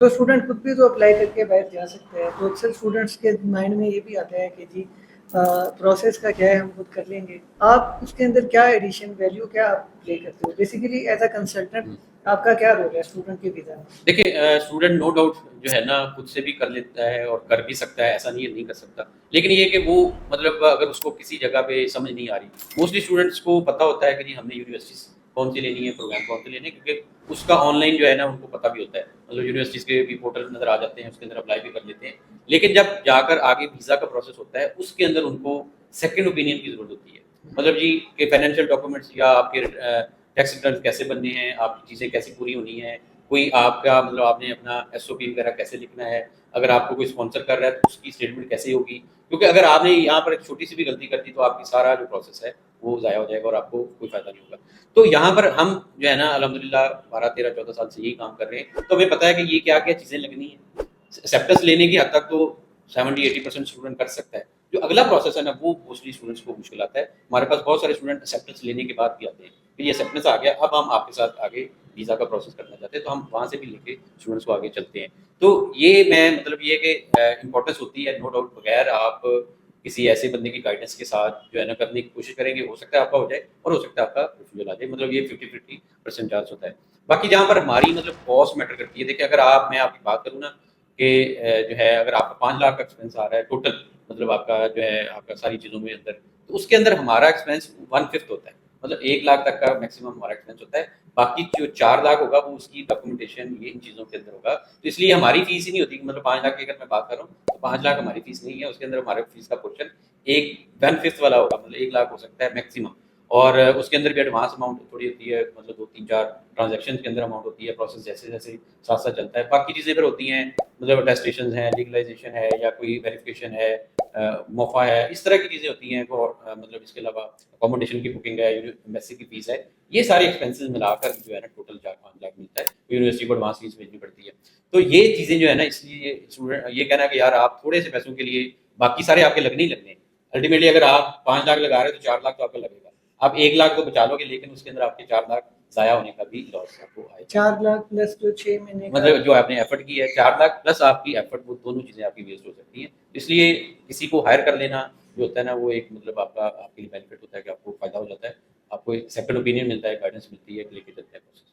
तो स्टूडेंट खुद भी तो अप्लाई करके बाहर जा सकते हैं, तो अक्सर स्टूडेंट्स के माइंड में ये भी आता है कि जी प्रोसेस का क्या है, हम खुद कर लेंगे। आप उसके अंदर क्या एडिशन वैल्यू क्या आप प्ले करते हो? बेसिकली एज़ अ कंसल्टेंट हुँ। आपका क्या रोल है स्टूडेंट के वीज़ा में? देखिए स्टूडेंट नो डाउट जो है ना खुद से भी कर लेता है और कर भी सकता है, ऐसा नहीं है नहीं कर सकता। लेकिन ये है कि वो मतलब अगर उसको किसी जगह पे समझ नहीं आ रही, मोस्टली स्टूडेंट्स को पता होता है कि जी हमने यूनिवर्सिटीज़ कौन-सी लेनी है, प्रोग्राम कौन-से लेने हैं, क्योंकि उसका ऑनलाइन जो है ना उनको पता भी होता है। मतलब यूनिवर्सिटीज़ के भी पोर्टल नज़र आ जाते हैं, उसके अंदर अप्लाई भी कर लेते हैं। लेकिन जब जाकर आगे वीज़ा का प्रोसेस होता है, उसके अंदर उनको सेकंड ओपिनियन की ज़रूरत होती है। मतलब जी कि फाइनेंशियल डॉक्यूमेंट्स या आपके टैक्स रिटर्न कैसे बनने हैं, आपकी चीज़ें कैसे पूरी होनी है, कोई आपका मतलब आपने अपना एसओपी वगैरह कैसे लिखना है, अगर आपको कोई स्पॉन्सर कर रहा है तो उसकी स्टेटमेंट कैसे होगी, क्योंकि अगर आपने यहाँ पर एक छोटी-सी भी गलती कर दी तो आपकी सारा जो प्रोसेस है वो ज़ाया हो जाएगा और आपको कोई फ़ायदा नहीं होगा। तो यहाँ पर हम जो है ना अल्हम्दुलिल्लाह 12, 13, 14 साल से यही काम कर रहे हैं, तो हमें पता है कि ये क्या-क्या चीज़ें लगनी है। एक्सेप्टेंस लेने की हद तक तो 70-80% स्टूडेंट कर सकता है। जो अगला प्रोसेस है ना वो मोस्टली स्टूडेंट्स को मुश्किल आता है। हमारे पास बहुत सारे स्टूडेंट एक्सेप्टेंस लेने के बाद भी आते हैं कि ये एक्सेप्टेंस आ गया, अब हम आपके साथ आगे वीज़ा का प्रोसेस करना चाहते हैं, तो हम वहाँ से भी लेके स्टूडेंट्स को आगे चलते हैं। तो ये मैं मतलब ये कि इम्पोर्टेंस होती है नो डाउट, बगैर आप किसी ऐसे बंदे की गाइडेंस के साथ जो है ना करने की कोशिश करेंगे, हो सकता है आपका हो जाए और हो सकता है आपका रिफ्यूजल आ जाए, मतलब ये 50-50% चांस होता है। बाकी जहाँ पर हमारी मतलब कॉस्ट मैटर करती है, देखिए अगर मैं आपकी बात करूँ ना कि जो है अगर आपका 5 लाख का एक्सपेंस आ रहा है टोटल, मतलब आपका जो है आपका सारी चीज़ों में अंदर, तो उसके अंदर हमारा एक्सपेंस 1/5 होता है। मतलब 1 लाख तक का मैक्सिमम हमारा एक्सपेंस होता है। बाकी जो 4 लाख होगा वो उसकी डॉक्यूमेंटेशन ये इन चीज़ों के अंदर होगा। तो इसलिए हमारी फीस ही नहीं होती, मतलब 5 लाख की अगर मैं बात कर रहा हूँ, तो 5 लाख हमारी फीस नहीं है, उसके अंदर हमारे फीस का पोर्शन एक 1/5 वाला होगा, मतलब 1 लाख हो सकता है मैक्सिमम। और उसके अंदर भी एडवांस अमाउंट थोड़ी होती है, मतलब 2-3-4 ट्रांज़ैक्शन के अंदर अमाउंट होती है, प्रोसेस जैसे-जैसे साथ-साथ चलता है। बाकी चीज़ें फिर होती हैं, मतलब अटेस्टेशंस हैं, लीगलाइज़ेशन है या कोई वेरिफ़िकेशन है, मोफ़ा है, इस तरह की चीज़ें होती हैं। और मतलब इसके अलावा अकोमोडेशन की बुकिंग है, एम्बेसी की फ़ीस है, ये सारे एक्सपेंसेस मिलाकर जो है ना टोटल 4-5 लाख मिलता है। यूनिवर्सिटी को एडवांस फ़ीस भेजनी पड़ती है। तो ये चीज़ें जो है ना, इसलिए स्टूडेंट ये कहना कि यार आप थोड़े से पैसों के लिए बाकी सारे आपके लगने ही लगने हैं। अल्टीमेटली अगर आप 5 लाख लगा रहे हो तो 4 लाख तो आपका लगेगा। आप 1 लाख तो बचा लोगे, लेकिन उसके अंदर आपके 4 लाख ज़ाया होने का भी लॉस आपको आएगा। 4 लाख प्लस जो 6 महीने का मतलब जो आपने एफर्ट की है 4 लाख प्लस आपकी एफर्ट, वो दोनों चीज़ें आपकी वेस्ट हो सकती हैं। इसलिए किसी को हायर कर लेना जो होता है ना, वो एक मतलब आपके लिए बेनिफिट होता है कि आपको फ़ायदा हो जाता है। आपको एक सेकंड ओपिनियन मिलता है, गाइडेंस मिलती है, लेके चलते हैं प्रोसेस।